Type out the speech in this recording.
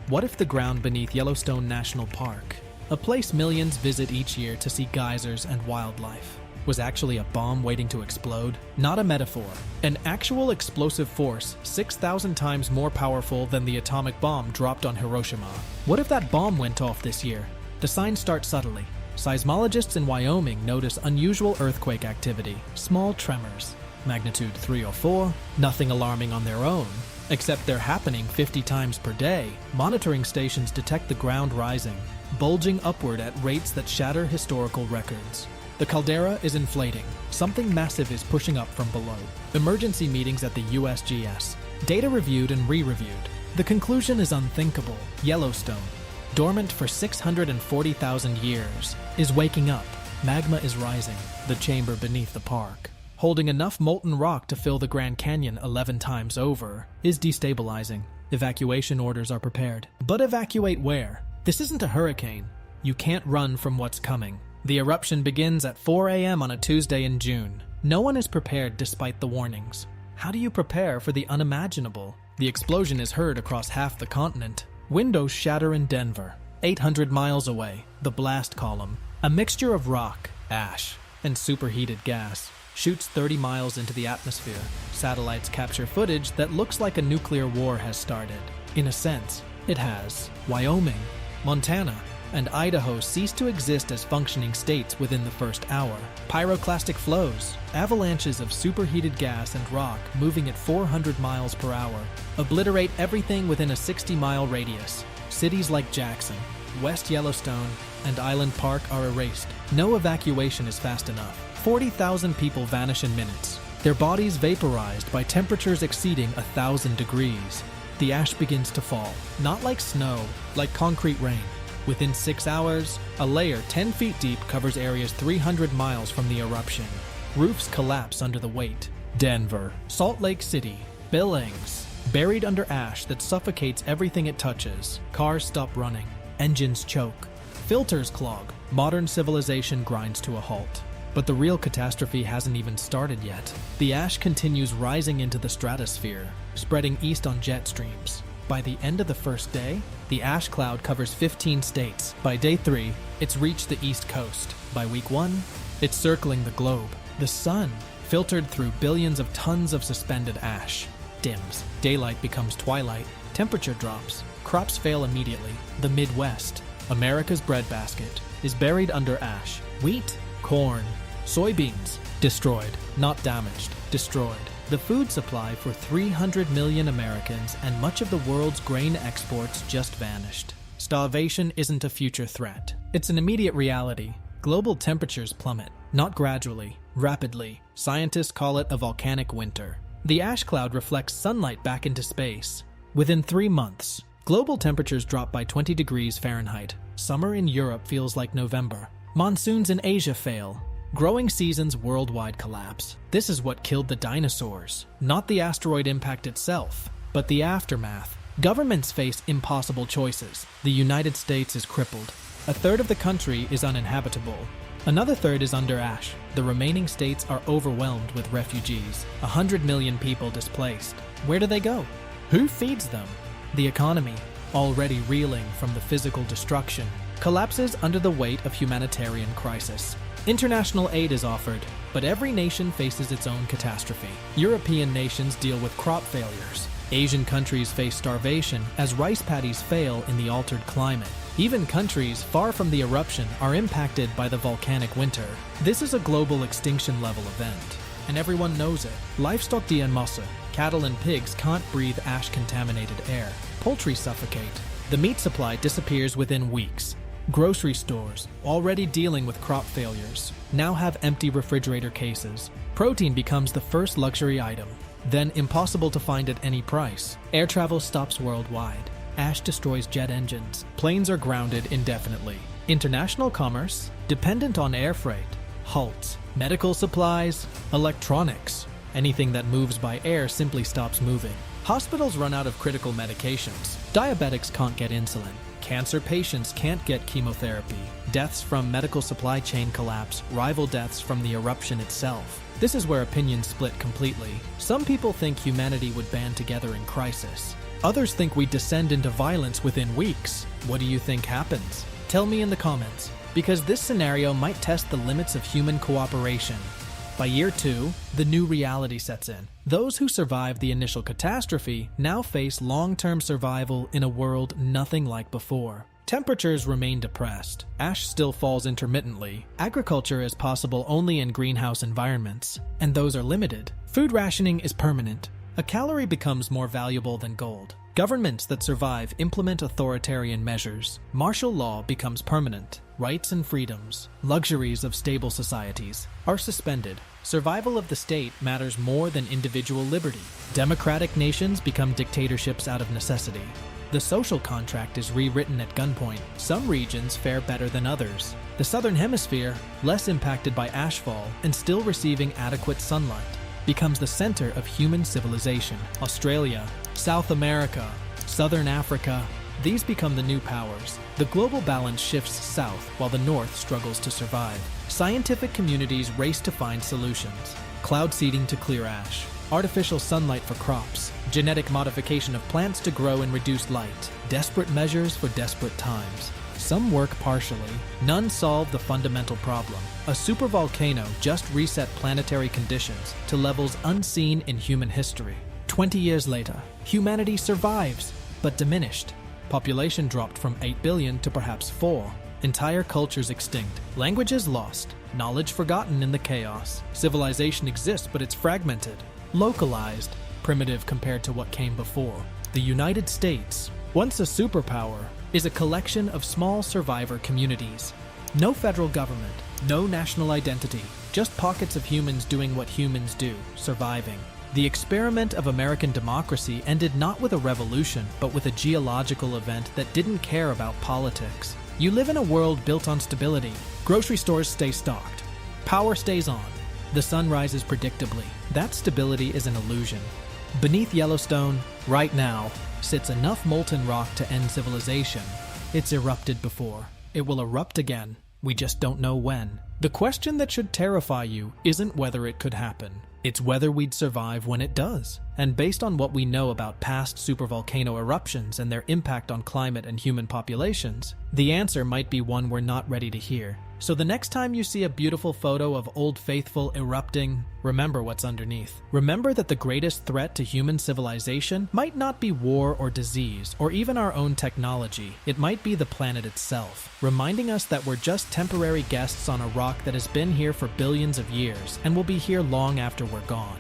What if the ground beneath Yellowstone National Park, a place millions visit each year to see geysers and wildlife, was actually a bomb waiting to explode? Not a metaphor. An actual explosive force 6,000 times more powerful than the atomic bomb dropped on Hiroshima. What if that bomb went off this year? The signs start subtly. Seismologists in Wyoming notice unusual earthquake activity, small tremors, magnitude 3 or 4, nothing alarming on their own, except they're happening 50 times per day. Monitoring stations detect the ground rising, bulging upward at rates that shatter historical records. The caldera is inflating. Something massive is pushing up from below. Emergency meetings at the USGS. Data reviewed and re-reviewed. The conclusion is unthinkable. Yellowstone, dormant for 640,000 years, is waking up. Magma is rising, the chamber beneath the park, holding enough molten rock to fill the Grand Canyon 11 times over, is destabilizing. Evacuation orders are prepared. But evacuate where? This isn't a hurricane. You can't run from what's coming. The eruption begins at 4 a.m. on a Tuesday in June. No one is prepared despite the warnings. How do you prepare for the unimaginable? The explosion is heard across half the continent. Windows shatter in Denver. 800 miles away, the blast column, a mixture of rock, ash, and superheated gas, shoots 30 miles into the atmosphere. Satellites capture footage that looks like a nuclear war has started. In a sense, it has. Wyoming, Montana, and Idaho cease to exist as functioning states within the first hour. Pyroclastic flows, avalanches of superheated gas and rock moving at 400 miles per hour, obliterate everything within a 60-mile radius. Cities like Jackson, West Yellowstone, and Island Park are erased. No evacuation is fast enough. 40,000 people vanish in minutes, their bodies vaporized by temperatures exceeding 1,000 degrees. The ash begins to fall, not like snow, like concrete rain. Within 6 hours, a layer 10 feet deep covers areas 300 miles from the eruption. Roofs collapse under the weight. Denver, Salt Lake City, Billings, buried under ash that suffocates everything it touches. Cars stop running. Engines choke. Filters clog. Modern civilization grinds to a halt. But the real catastrophe hasn't even started yet. The ash continues rising into the stratosphere, spreading east on jet streams. By the end of the first day, the ash cloud covers 15 states. By day 3, it's reached the East Coast. By week 1, it's circling the globe. The sun, filtered through billions of tons of suspended ash, dims. Daylight becomes twilight. Temperature drops. Crops fail immediately. The Midwest, America's breadbasket, is buried under ash. Wheat, corn, soybeans, destroyed. Not damaged, destroyed. The food supply for 300 million Americans and much of the world's grain exports just vanished. Starvation isn't a future threat. It's an immediate reality. Global temperatures plummet, not gradually, rapidly. Scientists call it a volcanic winter. The ash cloud reflects sunlight back into space. Within 3 months, global temperatures drop by 20 degrees Fahrenheit. Summer in Europe feels like November. Monsoons in Asia fail. Growing seasons worldwide collapse. This is what killed the dinosaurs. Not the asteroid impact itself, but the aftermath. Governments face impossible choices. The United States is crippled. A third of the country is uninhabitable. Another third is under ash. The remaining states are overwhelmed with refugees. 100 million people displaced. Where do they go? Who feeds them? The economy, already reeling from the physical destruction, collapses under the weight of humanitarian crisis. International aid is offered, but every nation faces its own catastrophe. European nations deal with crop failures. Asian countries face starvation as rice paddies fail in the altered climate. Even countries far from the eruption are impacted by the volcanic winter. This is a global extinction-level event, and everyone knows it. Livestock die en masse. Cattle and pigs can't breathe ash-contaminated air. Poultry suffocate. The meat supply disappears within weeks. Grocery stores, already dealing with crop failures, now have empty refrigerator cases. Protein becomes the first luxury item, then impossible to find at any price. Air travel stops worldwide. Ash destroys jet engines. Planes are grounded indefinitely. International commerce, dependent on air freight, halts. Medical supplies, electronics, anything that moves by air simply stops moving. Hospitals run out of critical medications. Diabetics can't get insulin. Cancer patients can't get chemotherapy. Deaths from medical supply chain collapse rival deaths from the eruption itself. This is where opinions split completely. Some people think humanity would band together in crisis. Others think we descend into violence within weeks. What do you think happens? Tell me in the comments, because this scenario might test the limits of human cooperation. By year 2, the new reality sets in. Those who survived the initial catastrophe now face long-term survival in a world nothing like before. Temperatures remain depressed, ash still falls intermittently, agriculture is possible only in greenhouse environments, and those are limited. Food rationing is permanent. A calorie becomes more valuable than gold. Governments that survive implement authoritarian measures. Martial law becomes permanent. Rights and freedoms, luxuries of stable societies, are suspended. Survival of the state matters more than individual liberty. Democratic nations become dictatorships out of necessity. The social contract is rewritten at gunpoint. Some regions fare better than others. The southern hemisphere, less impacted by ashfall and still receiving adequate sunlight, becomes the center of human civilization. Australia, South America, Southern Africa, these become the new powers. The global balance shifts south while the north struggles to survive. Scientific communities race to find solutions. Cloud seeding to clear ash, artificial sunlight for crops, genetic modification of plants to grow in reduced light, desperate measures for desperate times. Some work partially, none solve the fundamental problem. A supervolcano just reset planetary conditions to levels unseen in human history. 20 years later, humanity survives, but diminished. Population dropped from 8 billion to perhaps 4. Entire cultures extinct. Languages lost. Knowledge forgotten in the chaos. Civilization exists, but it's fragmented. Localized. Primitive compared to what came before. The United States, once a superpower, is a collection of small survivor communities. No federal government, no national identity, just pockets of humans doing what humans do, surviving. The experiment of American democracy ended not with a revolution, but with a geological event that didn't care about politics. You live in a world built on stability. Grocery stores stay stocked. Power stays on. The sun rises predictably. That stability is an illusion. Beneath Yellowstone, right now, sits enough molten rock to end civilization. It's erupted before. It will erupt again. We just don't know when. The question that should terrify you isn't whether it could happen. It's whether we'd survive when it does. And based on what we know about past supervolcano eruptions and their impact on climate and human populations, the answer might be one we're not ready to hear. So the next time you see a beautiful photo of Old Faithful erupting, remember what's underneath. Remember that the greatest threat to human civilization might not be war or disease, or even our own technology. It might be the planet itself, reminding us that we're just temporary guests on a rock that has been here for billions of years and will be here long after we're gone.